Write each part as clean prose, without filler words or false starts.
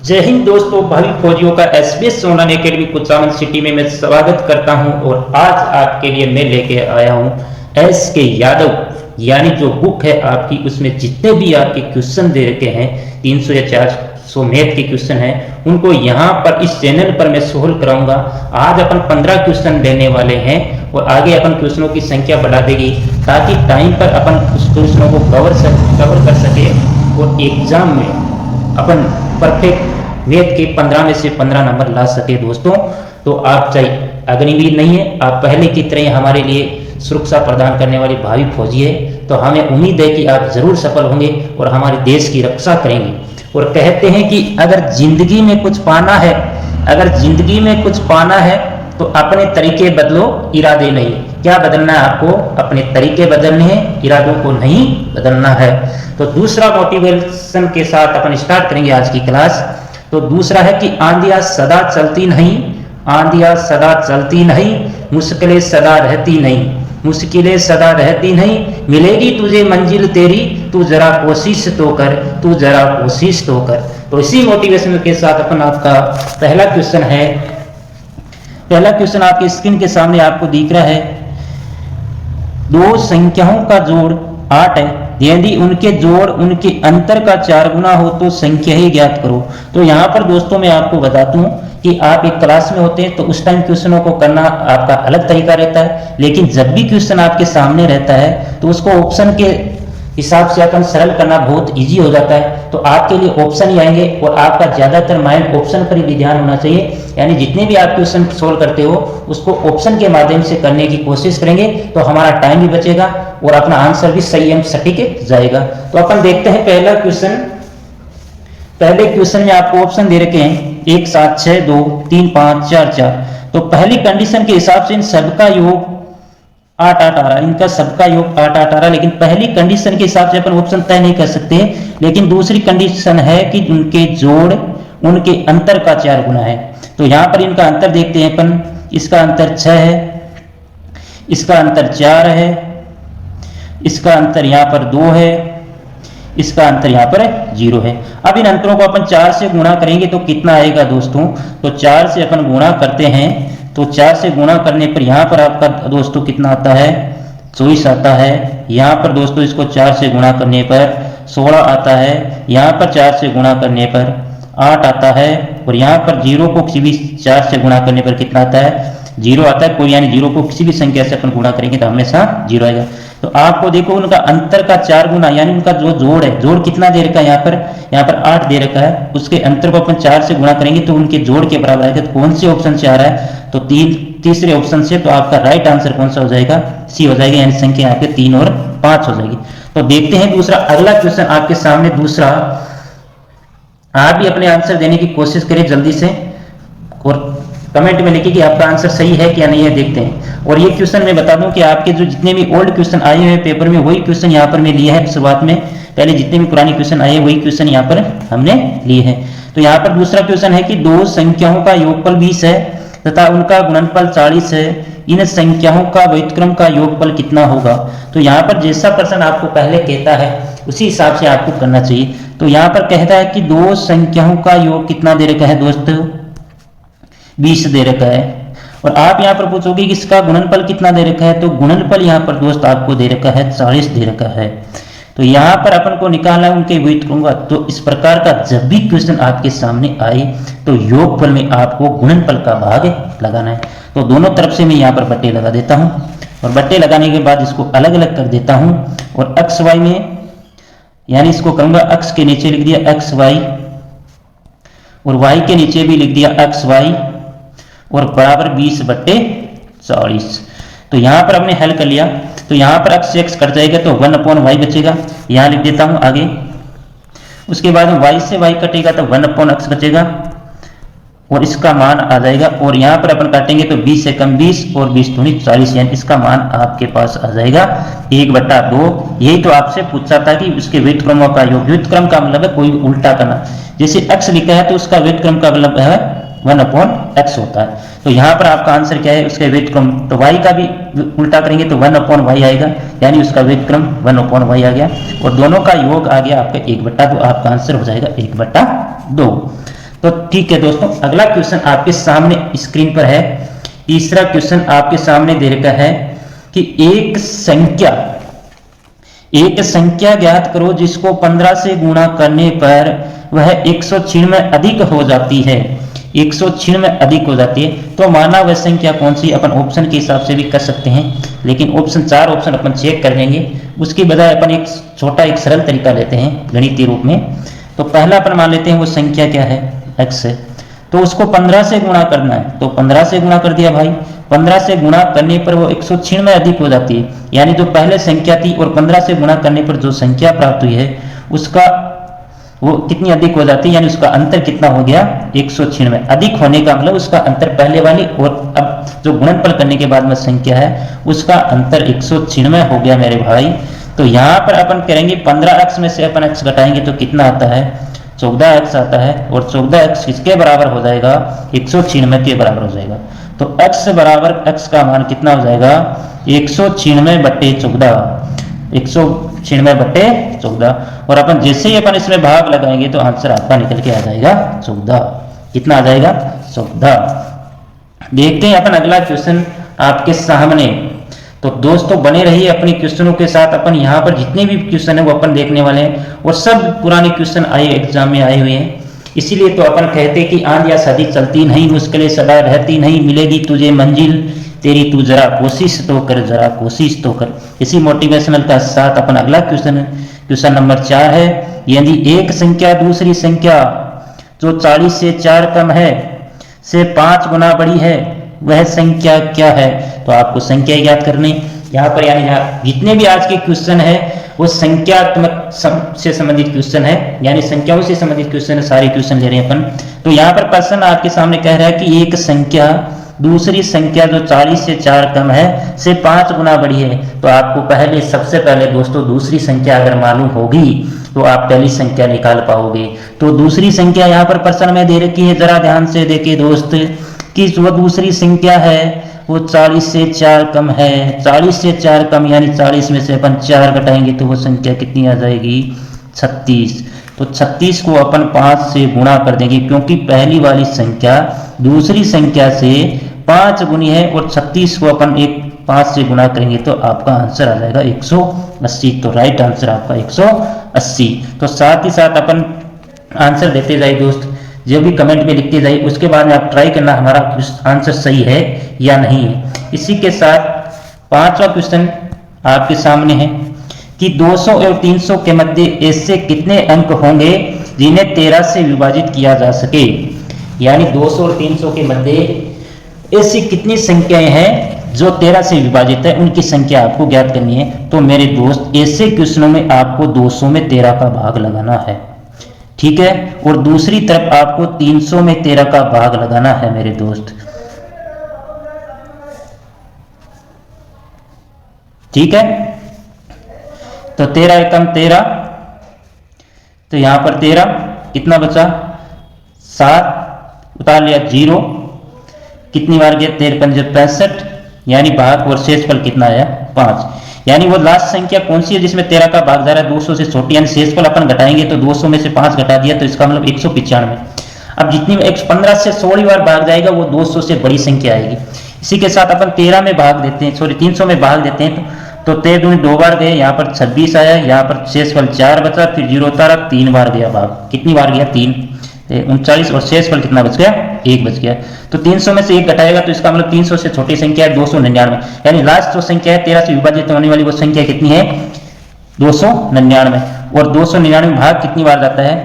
जय हिंद दोस्तों, भावी फौजियों का SBS online academy Kuchaman city में मैं स्वागत करता हूं। और आज आपके लिए मैं लेके आया हूं एस के यादव यानी जो बुक है आपकी, उसमें जितने भी आपके क्वेश्चन दे रखे हैं 300 या 400 मैथ के क्वेश्चन हैं, उनको यहां पर इस चैनल पर मैं सोल्व कराऊंगा। आज अपन 15 क्वेश्चन लेने वाले हैं और आगे अपन क्वेश्चनों की संख्या बढ़ा देगी ताकि टाइम पर अपन उस क्वेश्चनों को कवर कर सके और एग्जाम में अपन परफेक्ट मैथ के 15 में से 15 नंबर ला सके। दोस्तों, तो आप चाहिए अग्निवीर नहीं है, आप पहले की तरह हमारे लिए सुरक्षा प्रदान करने वाले भावी फौजी है, तो हमें उम्मीद है कि आप जरूर सफल होंगे और हमारे देश की रक्षा करेंगे। और कहते हैं कि अगर जिंदगी में कुछ पाना है तो अपने तरीके बदलो, इरादे नहीं। क्या बदलना है आपको? अपने तरीके बदलने हैं, इरादों को नहीं बदलना है। तो दूसरा मोटिवेशन के साथ अपन स्टार्ट करेंगे आज की क्लास। तो दूसरा है कि आंधियां सदा चलती नहीं, मुश्किलें सदा रहती नहीं, मिलेगी तुझे मंजिल तेरी, तू जरा कोशिश तो कर। तो इसी मोटिवेशन के साथ अपन आपका पहला क्वेश्चन आपके स्क्रीन के सामने आपको दिख रहा है। दो संख्याओं का जोड़ 8 है, यदि उनके जोड़ उनके अंतर का 4 गुना हो तो संख्या ही ज्ञात करो। तो यहाँ पर दोस्तों मैं आपको बता दूं कि आप एक क्लास में होते हैं तो उस टाइम क्वेश्चनों को करना आपका अलग तरीका रहता है, लेकिन जब भी क्वेश्चन आपके सामने रहता है तो उसको ऑप्शन के हिसाब से अपन सरल करना बहुत इजी हो जाता है। तो आपके लिए ऑप्शन ही आएंगे और आपका ज्यादातर माइंड ऑप्शन पर भी ध्यान होना चाहिए, यानी जितने भी आप क्वेश्चन सोल्व करते हो उसको ऑप्शन के माध्यम से करने की कोशिश करेंगे तो हमारा टाइम भी बचेगा और अपना आंसर भी सही एवं सटीक जाएगा। तो अपन देखते हैं पहले क्वेश्चन में आपको ऑप्शन दे रखे हैं 1 7 6 2 3 5 4 4। तो पहली कंडीशन के हिसाब से इन सबका योग 8 8 आ रहा, इनका सबका योग 8 8 आ रहा, लेकिन पहली कंडीशन के हिसाब से अपन ऑप्शन तय नहीं कर सकते। लेकिन दूसरी कंडीशन है कि उनके जोड़ उनके अंतर का 4 गुना है। तो यहां पर इनका अंतर देखते हैं अपन, इसका अंतर 6 है, इसका अंतर 4 है, इसका अंतर यहां पर 2 है, इसका अंतर यहां पर 0 है। अब इन अंतरों को अपन 4 से गुणा करेंगे तो कितना आएगा दोस्तों? तो 4 से अपन गुणा करते हैं तो 4 से गुणा करने पर यहां पर आपका दोस्तों कितना आता है? 24 आता है। यहां पर दोस्तों इसको 4 से गुणा करने पर 16 आता है, यहां पर 4 से गुणा करने पर 8 आता है, और यहां पर 0 को किसी भी 4 से गुणा करने पर कितना आता है? 0 आता है। कोई यानी 0 को किसी भी संख्या से अपन गुणा करेंगे तो हमेशा 0 आएगा। तो आपको देखो उनका अंतर का 4 गुना, यानी उनका जो जोड़ है, जोड़ कितना दे रखा है यहाँ पर 8 दे रखा है, उसके अंतर को अपन 4 से गुणा करेंगे तो उनके जोड़ के बराबर आएगा। तो कौन से ऑप्शन से आ रहा है? तो तीसरे ऑप्शन से। तो आपका राइट आंसर कौन सा हो जाएगा? सी हो जाएगा, यानी संख्या आपके 3 और 5 हो जाएगी। तो देखते हैं दूसरा, अगला क्वेश्चन आपके सामने दूसरा। आप भी अपने आंसर देने की कोशिश करें जल्दी से और कमेंट में लिखिए कि आपका आंसर सही है क्या नहीं है, देखते हैं। और ये क्वेश्चन मैं बता दूं कि आपके जो जितने भी ओल्ड क्वेश्चन आए हुए पेपर में वही क्वेश्चन यहाँ पर मैं लिए है शुरुआत में। पहले जितने भी पुराने क्वेश्चन आए वही क्वेश्चन यहाँ पर हमने लिए हैं। तो यहाँ पर दूसरा क्वेश्चन है कि दो संख्याओं का योगफल 20 है तथा उनका गुणनफल 40 है, इन संख्याओं का व्युत्क्रम का योगफल कितना होगा? तो यहाँ पर जैसा प्रश्न आपको पहले कहता है उसी हिसाब से आपको करना चाहिए। तो यहाँ पर कहता है कि दो संख्याओं का योग कितना दे रखा है दोस्तों? 20 दे रखा है। और आप यहाँ पर पूछोगे कि इसका गुणनफल कितना दे रखा है? तो गुणनफल यहाँ पर दोस्त आपको दे रखा है 40 दे रखा है। तो यहाँ पर अपन को निकालना है उनके व्युत्क्रम का। तो इस प्रकार का जब भी क्वेश्चन आपके सामने आए तो योगफल में आपको गुणनफल का भाग लगाना है। तो दोनों तरफ से मैं यहाँ पर बट्टे लगा देता हूँ और बट्टे लगाने के बाद इसको अलग अलग कर देता हूँ और एक्स वाई में, यानी इसको करूंगा अक्ष के नीचे लिख दिया एक्स वाई और वाई के नीचे भी लिख दिया एक्स वाई और बराबर 20/40। तो यहां पर हमने हल कर लिया। तो यहां पर x से x कट जाएगा तो 1/y बचेगा, यहां लिख देता हूं आगे। उसके बाद y से y कटेगा तो 1/x बचेगा और इसका मान आ जाएगा। और यहां पर अपन काटेंगे तो 20 से कम 20 और 20 दूनी 40, यानी इसका मान आपके पास आ जाएगा 1/2। यही तो आपसे पूछा था कि उसके व्युत्क्रमों का योग, व्युत्क्रम का मतलब है कोई उल्टा करना। जैसे x लिखा है तो उसका व्युत्क्रम का मतलब है 1/x होता है। तो यहाँ पर आपका आंसर क्या है? उसके व्युत्क्रम। तो y का भी उल्टा करेंगे तो 1/y आएगा, यानी उसका व्युत्क्रम 1/y आ गया और दोनों का योग आ गया आपका 1/2। आपका आंसर हो जाएगा 1/2। तो ठीक है दोस्तों, अगला क्वेश्चन आपके सामने स्क्रीन पर है। तीसरा क्वेश्चन आपके सामने दे रखा है कि एक संख्या ज्ञात करो जिसको 15 से गुणा करने पर वह 196 अधिक हो जाती है। 196 अधिक हो जाती है, तो माना वह संख्या कौन सी? अपन ऑप्शन के हिसाब से भी कर सकते हैं, लेकिन ऑप्शन 4 ऑप्शन अपन चेक कर लेंगे। उसकी बजाय अपन एक छोटा एक सरल तरीका लेते हैं गणितीय रूप में। तो पहला अपन मान लेते हैं वो संख्या क्या है? x है। तो उसको 15 से गुणा करना है, तो 15 से गुणा कर दिया भाई। 15 से गुणा करने पर वो 196 अधिक हो जाती है, यानी जो पहले संख्या थी और 15 से गुणा करने पर जो संख्या प्राप्त हुई है उसका वो कितनी अधिक हो जाती है, यानी उसका अंतर कितना हो गया? 196। अधिक होने का मतलब उसका अंतर पहले वाली और अब जो गुणनफल करने के बाद में संख्या है उसका अंतर 196 हो गया मेरे भाई। तो यहाँ पर अपन करेंगे 15x में से अपन x घटाएंगे तो कितना आता है? 14x आता है, और 14x किसके बराबर हो जाएगा? 196 के बराबर हो जाएगा। तो x बराबर x का मान कितना हो जाएगा? 196 बट्टे 14, 196 बट्टे 14। और अपन जैसे ही अपन इसमें भाग लगाएंगे तो आंसर आपका निकल के आ जाएगा 14। कितना आ जाएगा? 14। देखते हैं अपन अगला क्वेश्चन आपके सामने। तो दोस्तों बने रहिए अपने क्वेश्चनों के साथ। अपन यहाँ पर जितने भी क्वेश्चन है वो अपन देखने वाले हैं, और सब पुराने क्वेश्चन आए एग्जाम में आए हुए हैं। इसीलिए तो अपन कहते कि आंध या सदी चलती नहीं, मुश्किलें सदा रहती नहीं, मिलेगी तुझे मंजिल तेरी तू जरा कोशिश तो कर, जरा कोशिश तो कर। इसी मोटिवेशनल का साथ अपन अगला क्वेश्चन नंबर 4 है। यदि एक संख्या दूसरी संख्या जो 40 से 4 कम है से 5 गुना बड़ी है वह संख्या क्या है? तो आपको संख्या ज्ञात करनी। यहाँ पर यानी जितने भी आज के क्वेश्चन है वो संख्यात्मक से संबंधित क्वेश्चन है, यानी संख्याओं से संबंधित क्वेश्चन है, सारे क्वेश्चन ले रहे हैं अपन। तो यहाँ पर प्रश्न आपके सामने कह रहा है कि एक संख्या दूसरी संख्या जो 40 से 4 कम है से 5 गुना बड़ी है। तो आपको सबसे पहले दोस्तों दूसरी संख्या अगर मालूम होगी तो आप पहली संख्या निकाल पाओगे। तो दूसरी संख्या यहाँ पर प्रश्न में दे रखी है, जरा ध्यान से देखिए दोस्त, कि वो दूसरी संख्या है वो 40 से 4 कम है। 40 से 4 कम यानी 40 में से अपन 4 घटाएंगे तो वो संख्या कितनी आ जाएगी? 36। तो 36 को अपन 5 से गुणा कर देंगे, क्योंकि पहली वाली संख्या दूसरी संख्या से 5 गुनी है, और 36 को अपन 5 से गुणा करेंगे तो आपका आंसर आ जाएगा 180। तो राइट आंसर आपका 180। तो साथ ही साथ अपन आंसर देते जाए दोस्त, जो भी कमेंट में लिखते जाइए, उसके बाद में आप ट्राई करना हमारा आंसर सही है या नहीं है। इसी के साथ 5वां क्वेश्चन आपके सामने है कि 200 और 300 के मध्य ऐसे कितने अंक होंगे जिन्हें 13 से विभाजित किया जा सके? यानी 200 और 300 के मध्य ऐसी कितनी संख्याएं हैं जो 13 से विभाजित है, उनकी संख्या आपको ज्ञात करनी है। तो मेरे दोस्त ऐसे क्वेश्चनों में आपको 200 में 13 का भाग लगाना है, ठीक है, और दूसरी तरफ आपको 300 में 13 का भाग लगाना है मेरे दोस्त, ठीक है। तो 13 एकम 13, तो यहां पर 13 कितना बचा? 7 उतार लिया 0, कितनी बार गया? 13 पंजे 65, यानी भाग और शेषफल कितना आया? 5। यानी वो लास्ट संख्या कौन सी है जिसमें 13 का भाग जा रहा है? 200 से छोटी, यानी शेषफल अपन घटाएंगे तो 200 में से 5 घटा दिया तो इसका मतलब 195। अब जितनी 115 से 16 बार भाग जाएगा वो 200 से बड़ी संख्या आएगी। इसी के साथ अपन 13 में भाग देते हैं, 300 में भाग देते हैं तो 13 दूनी 2 बार गए, यहाँ पर 26 आया, यहाँ पर शेषफल 4 बचा, फिर 0 उतारा, 3 बार गया भाग। कितनी बार गया? 3, 39, और शेषफल कितना बच गया? 1 बच गया। तो 300 में से 1 घटाएगा तो इसका मतलब 300 से छोटी संख्या है 299, यानी लास्ट जो संख्या है 13 से विभाजित होने वाली वो संख्या कितनी है? 299। और 299 भाग कितनी बार जाता है?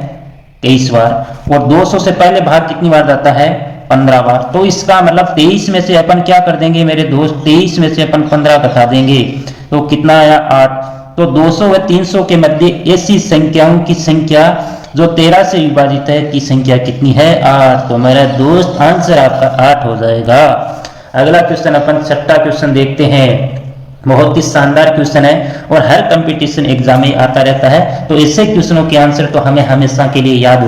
23 बार। और 200 से पहले भाग कितनी बार जाता है? 15 बार। तो इसका मतलब 23 में से अपन क्या कर देंगे मेरे दोस्त? 23 में से अपन 15 घटा देंगे तो कितना आया? 8। तो 200 व 300 के मध्य ऐसी संख्याओं की संख्या जो 13 से विभाजित है की संख्या कितनी है? 8। तो मेरा दोस्त आंसर आपका 8 हो जाएगा। अगला क्वेश्चन अपन 6वां क्वेश्चन देखते हैं। बहुत ही शानदार क्वेश्चन है और हर कंपटीशन एग्जाम में आता रहता है, तो ऐसे क्वेश्चनों के आंसर तो हमें हमेशा के लिए याद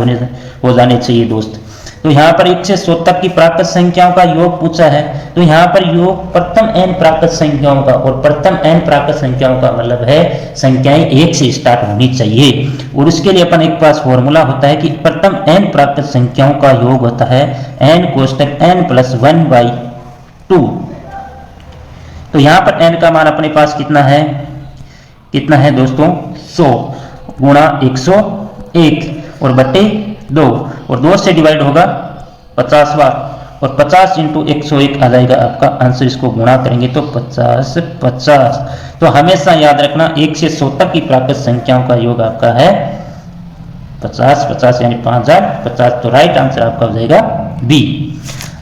हो जाने चाहिए दोस्त। तो यहाँ पर 1 से 100 तक की प्राकृत संख्याओं का योग पूछा है, तो यहाँ पर योग प्रथम n प्राकृत संख्याओं का, और प्रथम n प्राकृत संख्याओं का मतलब है संख्याएं 1 से स्टार्ट होनी चाहिए। और उसके लिए अपन एक पास फॉर्मूला होता है कि प्रथम n प्राकृत संख्याओं का योग होता है n कोष्टक n प्लस 1/2। तो यहाँ पर n का मान अपने पास कितना है दोस्तों, 100 गुणा 101 और बटे 2, और 2 से डिवाइड होगा 50 बार, और 50 इंटू 101 आ जाएगा आपका आंसर। इसको गुणा करेंगे तो 50। तो हमेशा याद रखना 1 से 100 तक की प्राकृत संख्याओं का योग आपका है 50 यानी 5050। तो राइट आंसर आपका हो जाएगा बी।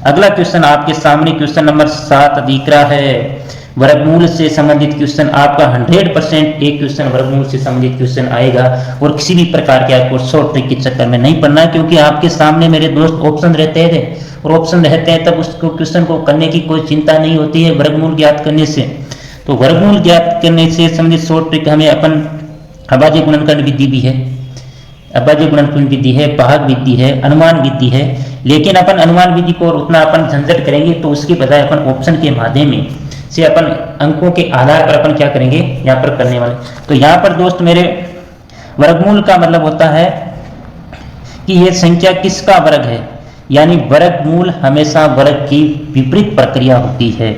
अगला क्वेश्चन आपके सामने क्वेश्चन नंबर 7 दिख रहा है, वर्गमूल से संबंधित क्वेश्चन। आपका 100% एक क्वेश्चन वर्गमूल से संबंधित क्वेश्चन आएगा, और किसी भी प्रकार के आपको शॉर्ट ट्रिक के चक्कर में नहीं पड़ना है, क्योंकि आपके सामने मेरे दोस्त ऑप्शन रहते हैं, और ऑप्शन रहते हैं तब उसको क्वेश्चन को करने की कोई चिंता नहीं होती है वर्गमूल ज्ञात करने से। तो वर्गमूल ज्ञात करने से संबंधित शॉर्ट ट्रिक हमें अपन अभाज्य गुणनखंड विधि भी है, अभाज्य गुणनखंड विधि है, भाग विधि है, अनुमान विधि है, लेकिन अपन अनुमान विधि को उतना अपन झंझट करेंगे तो उसके बजाय अपन ऑप्शन के माध्यम से अपन अंकों के आधार पर अपन क्या करेंगे यहाँ पर करने वाले। तो यहाँ पर दोस्त मेरे वर्गमूल का मतलब होता है कि ये संख्या किसका वर्ग है, यानी वर्गमूल हमेशा वर्ग की विपरीत प्रक्रिया होती है।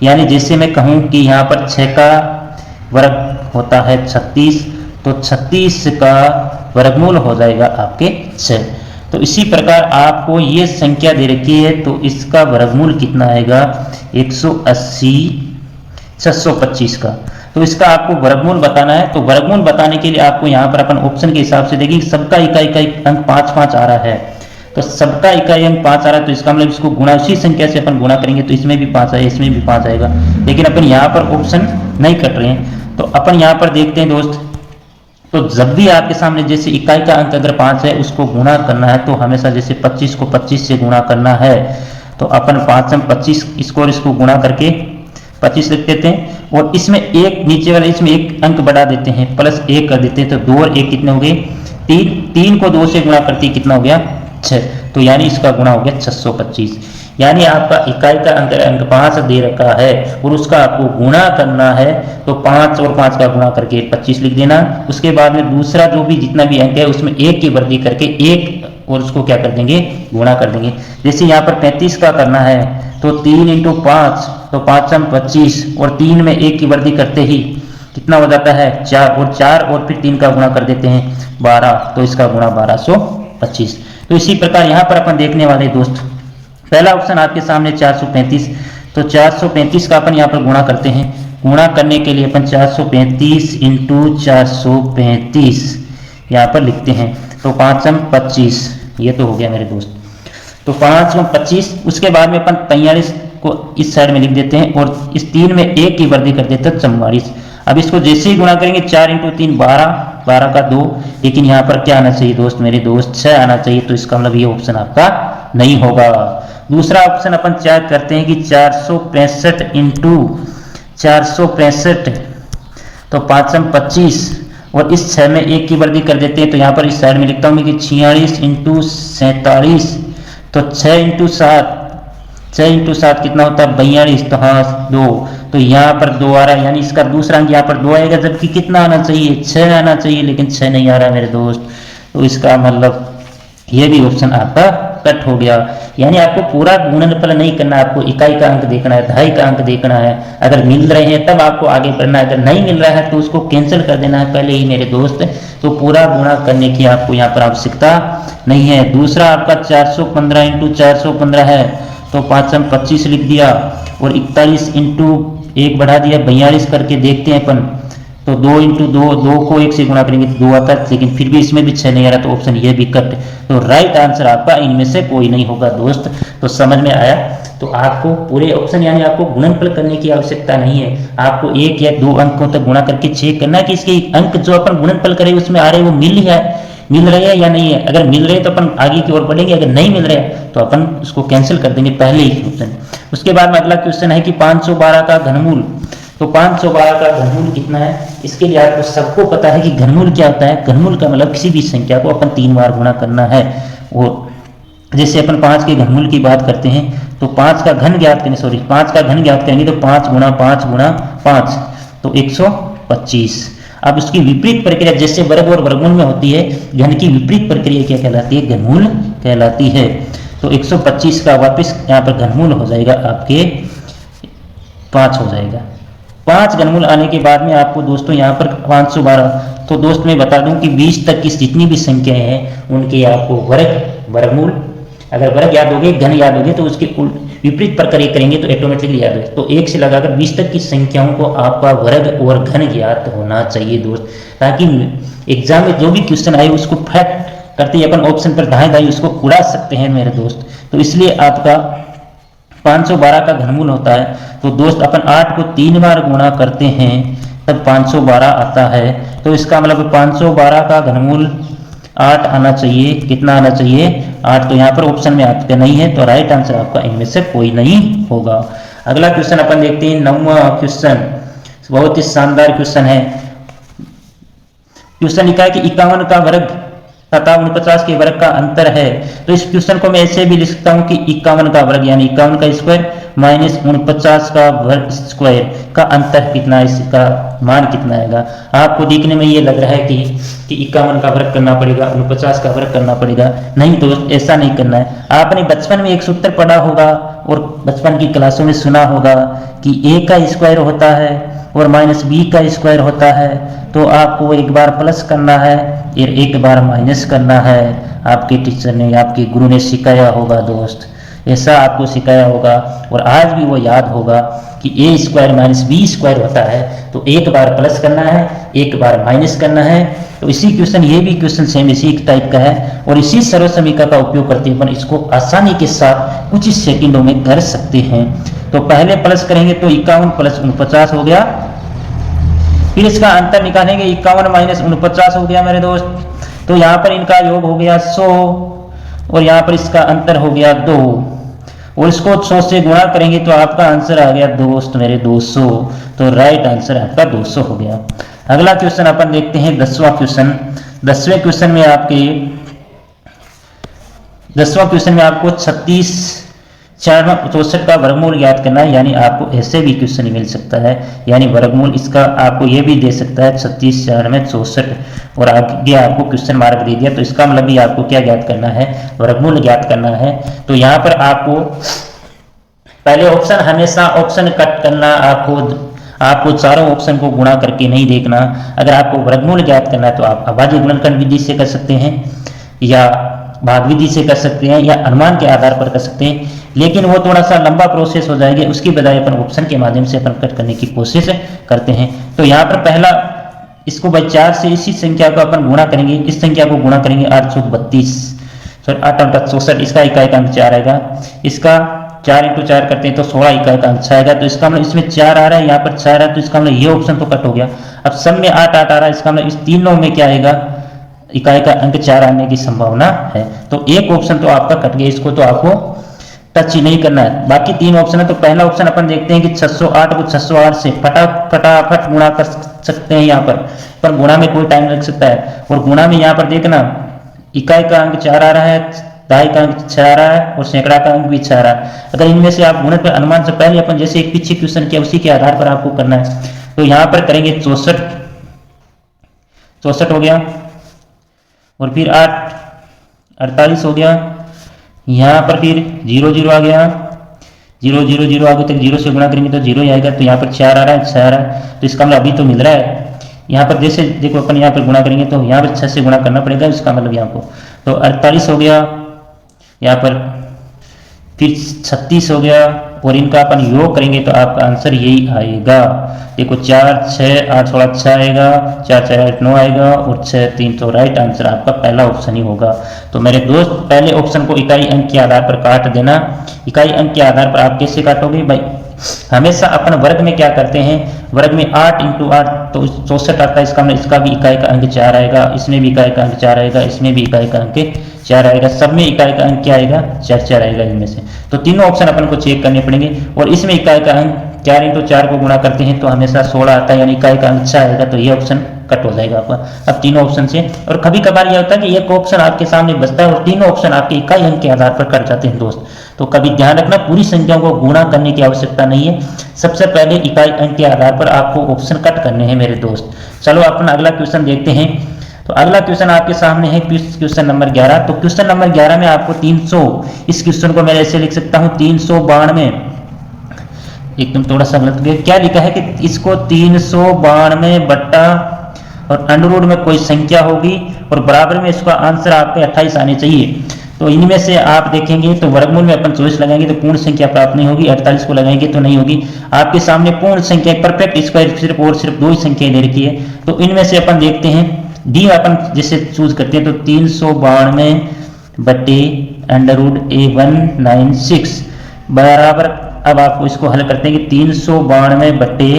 यानी जैसे मैं कहूँ कि यहाँ पर 6 का वर्ग होता है 36, तो 36 का वर्गमूल हो जाएगा आपके 6। तो इसी प्रकार आपको ये संख्या दे रखी है, तो इसका वर्गमूल कितना आएगा 180 625 का। तो इसका आपको वर्गमूल बताना है। तो वर्गमूल बताने के लिए आपको यहाँ पर अपन ऑप्शन के हिसाब से देखिए, सबका इकाई अंक 5 आ रहा है, तो सबका इकाई अंक 5 आ रहा है, तो इसका मतलब इसको गुणा उसी संख्या से अपन गुणा करेंगे, तो इसमें भी 5 आएगा, इसमें भी 5 आएगा, लेकिन अपन यहाँ पर ऑप्शन नहीं कट रहे हैं। तो अपन यहाँ पर देखते हैं दोस्त, तो जब भी आपके सामने जैसे इकाई का अंक अगर 5 है उसको गुणा करना है, तो हमेशा जैसे 25 को 25 से गुणा करना है, तो अपन 5 में 25 इसको गुणा करके 25 लिख देते हैं, और इसमें एक नीचे वाले इसमें एक अंक बढ़ा देते हैं, प्लस 1 कर देते हैं, तो 2 और 1 कितने हो गए 3 को 2 से गुणा करते ही कितना हो गया 6, तो यानी इसका गुणा हो गया 625। यानी आपका इकाई का अंक 5 दे रखा है और उसका आपको गुणा करना है, तो 5 और 5 का गुणा करके 25 लिख देना। उसके बाद में दूसरा जो भी जितना भी अंक है उसमें 1 की वृद्धि करके 1 और उसको क्या कर देंगे गुणा कर देंगे। जैसे यहाँ पर 35 का करना है, तो 3 इंटू 5, तो 5 में 25, और 3 में 1 की वृद्धि करते ही कितना हो जाता है 4 और फिर 3 का गुणा कर देते हैं 12, तो इसका गुणा 1225। तो इसी प्रकार यहाँ पर अपन देखने वाले दोस्त, पहला ऑप्शन आपके सामने 435, तो 435 का अपन यहाँ पर गुणा करते हैं। गुणा करने के लिए अपन 435 इंटू 435 यहाँ पर लिखते हैं, तो 5 में 25, ये तो हो गया मेरे दोस्त, तो 5 में 25। उसके बाद में अपन 45 को इस साइड में लिख देते हैं, और इस 3 में 1 की वृद्धि कर देते हैं 44। अब इसको जैसे ही गुणा करेंगे 4 इंटू 3 12 का 2, लेकिन यहाँ पर क्या आना चाहिए दोस्त मेरे दोस्त 6 आना चाहिए, तो इसका मतलब ये ऑप्शन आपका नहीं होगा। दूसरा ऑप्शन अपन चेक करते हैं कि 465 इंटू 465, तो 5 में 25, और इस 6 में 1 की वृद्धि कर देते हैं, तो यहाँ पर इस साइड में लिखता हूँ कि 46 इंटू 47, तो 6 इंटू 7 कितना होता है 42, तो हाँ 2, तो यहाँ पर 2 आ रहा है, यानी इसका दूसरा अंक यहाँ पर 2 आएगा, जबकि कितना आना चाहिए 6 आना चाहिए, लेकिन 6 नहीं आ रहा मेरे दोस्त, तो इसका मतलब ये भी ऑप्शन आपका कट हो गया। यानी आपको पूरा गुणनफल नहीं करना, आपको इकाई का अंक देखना है, दहाई का अंक देखना है, अगर मिल रहे हैं तब आपको आगे बढ़ना है, अगर नहीं मिल रहा है तो उसको कैंसिल कर देना है पहले ही मेरे दोस्त। तो पूरा गुणा करने की आपको यहाँ पर आवश्यकता नहीं है। दूसरा आपका 415 इंटू 415 है, तो 5 में 25 लिख दिया, और 41 इंटू 1 बढ़ा दिया 42 करके देखते हैं अपन, तो 2 इंटू 2 को 1 से गुणा करेंगे तो 2 आता है, लेकिन फिर भी इसमें भी 6 नहीं आ रहा, तो ऑप्शन ये भी कट। तो राइट आंसर आपका इनमें से कोई नहीं होगा दोस्त। तो समझ में आया। तो आपको पूरे ऑप्शन यानी आपको गुणनफल करने की आवश्यकता नहीं है, आपको 1 या 2 अंकों तक गुणा करके चेक करना है कि इसके अंक जो अपन गुणनफल करें उसमें आ रहे वो मिल रहे हैं या नहीं है। अगर मिल रहे हैं तो अपन आगे की ओर बढ़ेंगे, अगर नहीं मिल रहे तो अपन उसको कैंसिल कर देंगे पहले ही ऑप्शन। उसके बाद में अगला क्वेश्चन है कि 512 का घनमूल। तो 512 का घनमूल कितना है, इसके लिए आपको सबको पता है कि घनमूल क्या होता है। घनमूल का मतलब किसी भी संख्या को अपन 3 बार गुणा करना है, और जैसे अपन 5 के घनमूल की बात करते हैं तो 5 का घन ज्ञात करें, सॉरी 5 का घन ज्ञात करेंगे तो 5 गुणा 5 गुणा 5 तो 125। अब उसकी विपरीत प्रक्रिया जैसे वर्ग और वर्गमूल में होती है, घन की विपरीत प्रक्रिया क्या कहलाती है? घनमूल कहलाती है। तो 125 का वापस यहाँ पर घनमूल हो जाएगा आपके 5 हो जाएगा। 5 घनमूल आने के बाद में आपको दोस्तों यहाँ पर 512, तो दोस्त मैं बता दूं कि 20 तक की जितनी भी संख्याएं हैं उनके आपको वर्ग वर्गमूल, अगर वर्ग याद होगे घन याद होगे तो उसके विपरीत प्रक्रिया करेंगे तो ऑटोमेटिकली याद हो। तो 1 से लगाकर 20 तक की संख्याओं को आपका वर्ग और घन ज्ञात होना चाहिए दोस्त, ताकि एग्जाम में जो भी क्वेश्चन आए उसको फट करते ही अपन ऑप्शन पर दाएं दाएं उसको उड़ा सकते हैं मेरे दोस्त। तो इसलिए आपका 512 का घनमूल होता है। तो दोस्त अपन 8 को 3 बार गुणा करते हैं तब 512 आता है। तो इसका मतलब 512 का घनमूल 8 आना चाहिए। कितना आना चाहिए? 8। तो यहाँ पर ऑप्शन में आपका नहीं है, तो राइट आंसर आपका इनमें से कोई नहीं होगा। अगला क्वेश्चन अपन देखते हैं, 9वां क्वेश्चन, बहुत ही शानदार क्वेश्चन है। क्वेश्चन लिखा है कि 51 का वर्ग तथा 49 के वर्ग का अंतर है। तो इस क्वेश्चन को मैं ऐसे भी लिख सकता हूं कि 51 का वर्ग यानी 51 का स्क्वायर माइनस 49 का वर्ग स्क्वायर का अंतर कितना है, इसका मान कितना आएगा। आपको देखने में ये लग रहा है कि 51 का वर्ग करना पड़ेगा, 49 का वर्ग करना पड़ेगा। नहीं दोस्त, ऐसा नहीं करना है। आपने बचपन में एक सूत्र पढ़ा होगा और बचपन की क्लासों में सुना होगा कि a का स्क्वायर होता है और माइनस b का स्क्वायर होता है। तो आपको एक बार प्लस करना है और एक बार माइनस करना है। आपके टीचर ने, आपके गुरु ने सिखाया होगा दोस्त, ऐसा आपको सिखाया होगा और आज भी वो याद होगा कि a square minus b square होता है। तो एक बार प्लस करना है, एक बार माइनस करना है। तो इसी क्वेश्चन, ये भी क्वेश्चन सेम इसी टाइप का है और इसी सर्व समीकरण का उपयोग करते अपन इसको आसानी के साथ कुछ ही सेकंडों में कर सकते हैं। तो पहले प्लस करेंगे तो 51 प्लस 49 हो गया, फिर इसका अंतर निकालेंगे 51 माइनस 49 हो गया मेरे दोस्त। तो यहाँ पर इनका योग हो गया 100 और यहाँ पर इसका अंतर हो गया 2 और इसको 100 से गुणा करेंगे तो आपका आंसर आ गया दोस्त मेरे 200। तो राइट आंसर आपका 200 हो गया। अगला क्वेश्चन अपन देखते हैं 10वां क्वेश्चन। 10वें क्वेश्चन में आपको 36 64 का वर्गमूल ज्ञात करना है। यानी आपको ऐसे भी क्वेश्चन मिल सकता है, यानी वर्गमूल इसका आपको ये भी दे सकता है 36 4 में 64 और आगे आपको क्वेश्चन मार्क दे दिया। तो इसका मतलब भी आपको क्या ज्ञात करना है? वर्गमूल ज्ञात करना है। तो यहाँ पर आपको पहले ऑप्शन, हमेशा ऑप्शन कट करना, आपको चारों ऑप्शन को गुणा करके नहीं देखना। अगर आपको वर्गमूल ज्ञात करना है तो आप अभाज्य गुणनखंड विधि से कर सकते हैं या भाग विधि से कर सकते हैं या अनुमान के आधार पर कर सकते हैं, लेकिन वो थोड़ा सा लंबा प्रोसेस हो जाएगा। उसकी बजाय अपन ऑप्शन के माध्यम से अपन कट करने की कोशिश करते हैं। तो यहाँ पर पहला, इसको भाई 4 से इसी संख्या को अपन गुणा करेंगे, इस संख्या को गुणा करेंगे 8 चौक 32, सॉरी 8 8 64, इसका इकाई का अंक 4 आएगा। इसका 4 इंटू 4 करते हैं तो 16 इकाई का अंक 6 आएगा। तो इसका मतलब इसमें 4 आ रहा है, यहाँ पर 4 आ रहा है, तो इसका मतलब ये ऑप्शन तो कट हो गया। अब सब में 8 8 आ रहा है, इसका मतलब इस तीनों में क्या आएगा? इकाई का अंक 4 आने की संभावना है। तो एक ऑप्शन तो आपका कट गया, इसको तो आपको टच ही नहीं करना है। बाकी 3 ऑप्शन है। तो पहला ऑप्शन अपन देखते हैं कि 608 को 608 से फटाफट गुणा कर सकते हैं। यहाँ पर गुणा में कोई टाइम लग सकता है और गुणा में यहाँ पर देखना इकाई का अंक 4 आ रहा है, दहाई का अंक 6 आ रहा है और सैकड़ा का अंक भी 6 आ रहा है। अगर इनमें से आप गुणन पर अनुमान से पहले अपन जैसे एक पीछे क्वेश्चन किया उसी के आधार पर आपको करना है। तो यहाँ पर करेंगे 64 हो गया और फिर 8 48 हो गया। यहाँ पर फिर 0 0 आ गया, 0 0 0 आगे तक 0 से गुणा करेंगे तो 0 ही आएगा। तो यहाँ पर 4 आ रहा है, 6 आ रहा है, तो इसका मतलब अभी तो मिल रहा है। यहाँ पर जैसे देखो अपन यहाँ पर गुणा करेंगे तो यहाँ पर 6 से गुणा करना पड़ेगा, इसका मतलब यहाँ को तो 48 हो गया। यहाँ पर फिर 36 हो गया और इनका अपन योग करेंगे तो आपका आंसर यही आएगा। देखो 4 6 8 16 6 आएगा, 4 4 8 9 आएगा और 6 3, तो राइट आंसर आपका पहला ऑप्शन ही होगा। तो मेरे दोस्त पहले ऑप्शन को इकाई अंक के आधार पर काट देना। इकाई अंक के आधार पर आप कैसे काटोगे भाई? हमेशा अपन वर्ग में क्या करते हैं, वर्ग में 8 इंटू 8 तो 64 आता है, इसका मतलब इसका भी इकाई का अंक 4 आएगा, इसमें भी इकाई का अंक 4 आएगा, इसमें भी इकाई का अंक 4 आएगा, सब में इकाई का अंक क्या आएगा? 4 4 आएगा इनमें से। तो तीनों ऑप्शन अपन को चेक करने पड़ेंगे और इसमें इकाई का अंक 4 इंटू 4 को गुणा करते हैं तो हमेशा 16 आता है, यानी इकाई का अंक 6 आएगा। तो ये ऑप्शन कट हो जाएगा आपका अब तीनों ऑप्शन से। और कभी कभार यह होता है कि एक ऑप्शन आपके सामने बचता है और तीनों ऑप्शन आपके इकाई अंक के आधार पर कट जाते हैं दोस्त। तो कभी ध्यान रखना, पूरी संख्याओं को गुणा करने की आवश्यकता नहीं है, सबसे पहले इकाई अंक के आधार पर आपको ऑप्शन कट करने हैं मेरे दोस्त। चलो अपन अगला क्वेश्चन देखते हैं। तो अगला क्वेश्चन आपके सामने है क्वेश्चन नंबर 11। तो क्वेश्चन नंबर 11 में आपको 300, इस क्वेश्चन को मैं ऐसे लिख सकता हूं 392, एकदम थोड़ा सा गलत गया, क्या लिखा है कि इसको 392 बट्टा और अंडरवुड में कोई संख्या होगी और बराबर में इसका आंसर आपके 28 आने चाहिए। तो इनमें से आप देखेंगे तो वर्गमूल में अपन 24 लगाएंगे तो पूर्ण संख्या प्राप्त नहीं होगी, 48 को लगाएंगे तो नहीं होगी। आपके सामने पूर्ण संख्या परफेक्ट स्क्वायर सिर्फ और सिर्फ 2 ही संख्याएं दे रखी है। तो इनमें से अपन देखते हैं डी अपन जिसे चूज करते हैं तो 392 बट्टे अंडरवुड A196 बराबर, अब आपको इसको हल करते हैं कि 392 बट्टे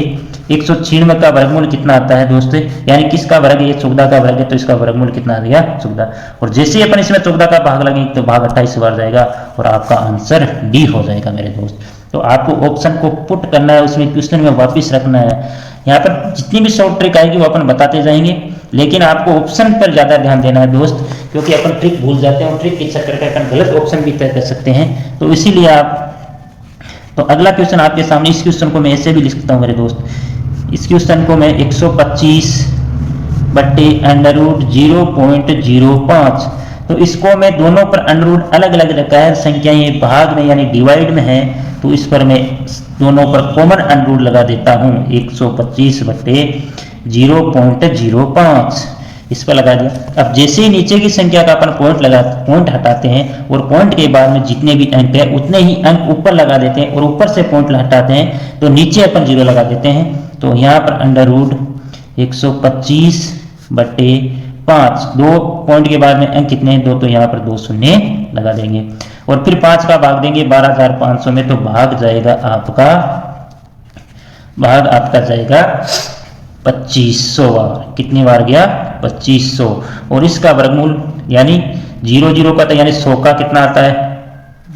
196 का वर्गमूल कितना आता है दोस्तों, यानी किसका वर्ग है, ये 14 का वर्ग है तो इसका वर्गमूल कितना आ गया 14। और जैसे ही अपन इसमें 14 का भाग लगेंगे तो भाग 28 से बाहर जाएगा और आपका आंसर डी हो जाएगा मेरे दोस्त। तो आपको ऑप्शन को पुट करना है, उसमें क्वेश्चन में वापस रखना है। यहाँ पर जितनी भी शॉर्ट ट्रिक आएगी वो अपन बताते जाएंगे, लेकिन आपको ऑप्शन पर ज्यादा ध्यान देना है दोस्त, क्योंकि अपन ट्रिक भूल जाते हैं और ट्रिक के चक्कर में अपन गलत ऑप्शन भी तय कर सकते हैं। तो इसीलिए आप, तो अगला क्वेश्चन आपके सामने, इस क्वेश्चन को मैं ऐसे भी लिख सकता हूँ मेरे दोस्त, इस क्वेश्चन को मैं 125 बट्टे अंडरवुड 0.05, तो इसको मैं दोनों पर अंडरवुड अलग अलग रखा है, संख्याएं भाग में यानी डिवाइड में है, तो इस पर मैं दोनों पर कॉमन अंडरवुड लगा देता हूं 125 बट्टे 0.05 इस पर लगा दिया। अब जैसे ही नीचे की संख्या का अपन पॉइंट हटाते हैं और पॉइंट के बाद में जितने भी अंक है उतने ही अंक ऊपर लगा देते हैं और ऊपर से पॉइंट हटाते हैं तो नीचे अपन 0 लगा देते हैं। तो यहाँ पर अंडरवुड 125 बट्टे 5, 2 पॉइंट के बाद में अंक कितने हैं 2, तो यहाँ पर 2 शून्य लगा देंगे और फिर 5 का भाग देंगे 12,500 में, तो भाग आपका जाएगा 2500 बार। कितनी बार गया 2500, और इसका वर्गमूल यानी 0 का, तो यानी 100 का कितना आता है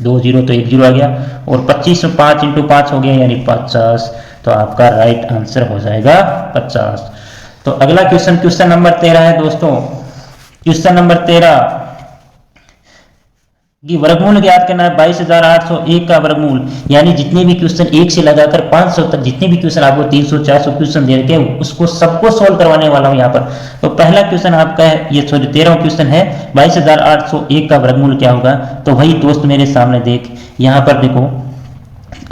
2 0 तो 1 0 आ गया, और 25 में 5 × 5 हो गया यानी 50, तो आपका राइट आंसर हो जाएगा 50। तो अगला क्वेश्चन नंबर 13 है दोस्तों। क्वेश्चन नंबर 13 कि वर्गमूल ज्ञात करना है 22,801 का वर्गमूल, यानी जितने भी क्वेश्चन 1 से लगाकर 500 तक जितने भी क्वेश्चन आपको 300 400 क्वेश्चन दे रखे हैं उसको सबको सोल्व करवाने वाला हूं यहाँ पर। तो पहला क्वेश्चन आपका है, ये 13वां क्वेश्चन है, 22,801 का वर्गमूल क्या होगा। तो वही दोस्त मेरे सामने देख, यहाँ पर देखो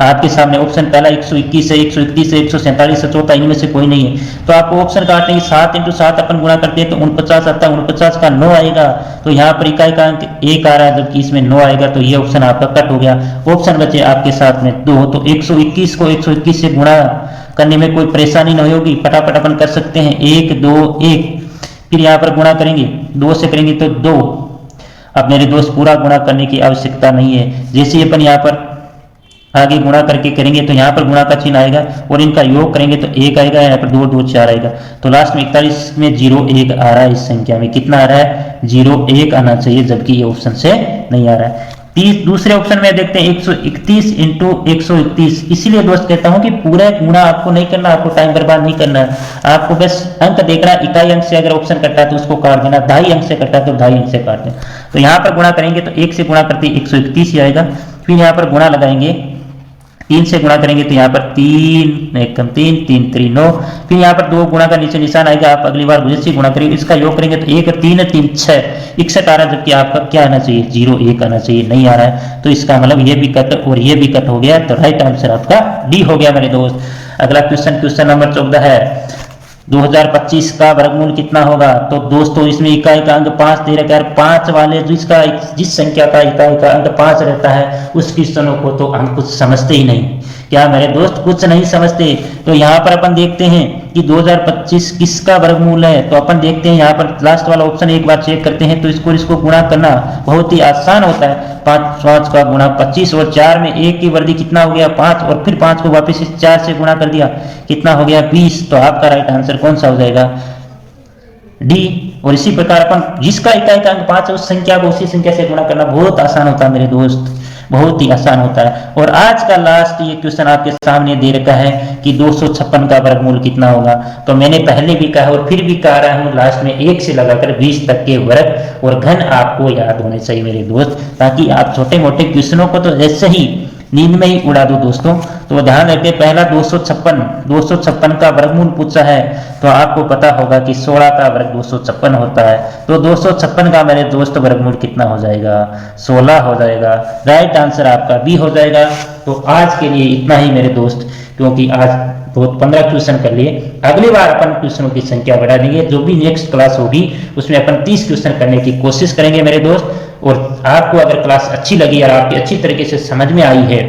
आपके सामने ऑप्शन पहला 121 है, 131 है, 147 है, चौथा इनमें से कोई नहीं है। तो आपको ऑप्शन काटने की 7 × 7 अपन गुणा करते हैं तो 49 आता है, 49 का 9 आएगा, तो यहाँ पर इकाई का अंक 1 आ रहा है जबकि इसमें 9 आएगा, तो ये ऑप्शन आपका कट हो गया। ऑप्शन बचे आपके साथ में 2, तो 121 को 121 से गुणा करने में कोई परेशानी नहीं होगी, फटाफट अपन कर सकते हैं 1 2 1, फिर यहाँ पर गुणा करेंगे 2 से करेंगे तो 2। अब मेरे दोस्त पूरा गुणा करने की आवश्यकता नहीं है, जैसे ही अपन यहाँ पर आगे गुणा करके करेंगे तो यहाँ पर गुणा का चिन्ह आएगा और इनका योग करेंगे तो 1 आएगा, यहाँ पर 2 2 4 आएगा, तो लास्ट में 41 में 0 1 आ रहा है। इस संख्या में कितना आ रहा है 0 1 आना चाहिए, जबकि ये ऑप्शन से नहीं आ रहा है। दूसरे ऑप्शन में देखते हैं 131 × 131, इसीलिए दोस्त कहता हूं कि पूरा गुणा आपको नहीं करना, आपको टाइम बर्बाद नहीं करना है, आपको बस अंक देखना। इकाई अंक से अगर ऑप्शन कटा है तो उसको काट देना, 2.5 अंक से कटा है तो 2.5 अंक से काट देना। तो यहाँ पर गुणा करेंगे तो 1 से गुणा करते 131 ही आएगा, फिर यहाँ पर गुणा लगाएंगे 3 से गुणा करेंगे तो यहाँ पर 3 एकम 3 3 3 9, फिर यहाँ पर 2 गुणा का नीचे निशान आएगा, आप अगली बार गुजर से गुणा करेंगे, इसका योग करेंगे तो 1 3 3 6 61 आ रहा है, जबकि आपका क्या आना चाहिए 0 1 आना चाहिए, नहीं आ रहा है। तो इसका मतलब ये भी कट और ये भी कट हो गया, तो राइट आंसर आपका डी हो गया मेरे दोस्त। अगला क्वेश्चन नंबर 14 है, 2025 का वर्गमूल कितना होगा। तो दोस्तों इसमें इकाई का अंक 5 दे रखा है, 5 वाले जिस संख्या का इकाई का अंक 5 रहता है उस क्वेश्चनों को तो हम कुछ समझते ही नहीं। क्या मेरे दोस्त कुछ नहीं समझते। तो यहाँ पर अपन देखते हैं कि 2025 किसका वर्गमूल है, तो अपन देखते हैं यहाँ पर लास्ट वाला ऑप्शन एक बार चेक करते हैं। तो इसको गुणा करना बहुत ही आसान होता है, 5 का गुणा 25 और 4 में 1 की वर्दी कितना हो गया 5, और फिर 5 को वापस 4 से गुणा कर दिया कितना हो गया 20। तो आपका राइट आंसर कौन सा हो जाएगा डी। और इसी प्रकार अपन जिसका इकाई का अंक 5 है उस संख्या को उसी संख्या से गुणा करना बहुत आसान होता है मेरे दोस्त, बहुत ही आसान होता है। और आज का लास्ट ये क्वेश्चन आपके सामने दे रखा है कि 256 का वर्गमूल कितना होगा। तो मैंने पहले भी कहा और फिर भी कह रहा हूं, लास्ट में 1 से लगाकर 20 तक के वर्ग और घन आपको याद होने चाहिए मेरे दोस्त, ताकि आप छोटे मोटे क्वेश्चनों को तो ऐसे ही नींद में ही उड़ा दो दोस्तों। तो ध्यान रखें, पहला 256 का वर्गमूल पूछा है, तो आपको पता होगा कि 16 का वर्ग 256 होता है। तो 256 का मेरे दोस्त वर्गमूल कितना हो जाएगा? 16 हो जाएगा। राइट आंसर आपका बी हो जाएगा। तो आज के लिए इतना ही मेरे दोस्त, क्योंकि आज बहुत 15 क्वेश्चन कर लिए। अगली बार अपन क्वेश्चनों की संख्या बढ़ा देंगे, जो भी नेक्स्ट क्लास होगी उसमें अपन 30 क्वेश्चन करने की कोशिश करेंगे मेरे दोस्त। और आपको अगर क्लास अच्छी लगी और आपकी अच्छी तरीके से समझ में आई है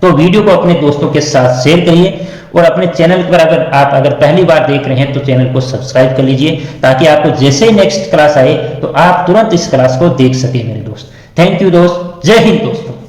तो वीडियो को अपने दोस्तों के साथ शेयर करिए। और अपने चैनल पर अगर पहली बार देख रहे हैं तो चैनल को सब्सक्राइब कर लीजिए, ताकि आपको जैसे ही नेक्स्ट क्लास आए तो आप तुरंत इस क्लास को देख सके मेरे दोस्त। थैंक यू दोस्त, जय हिंद दोस्तों।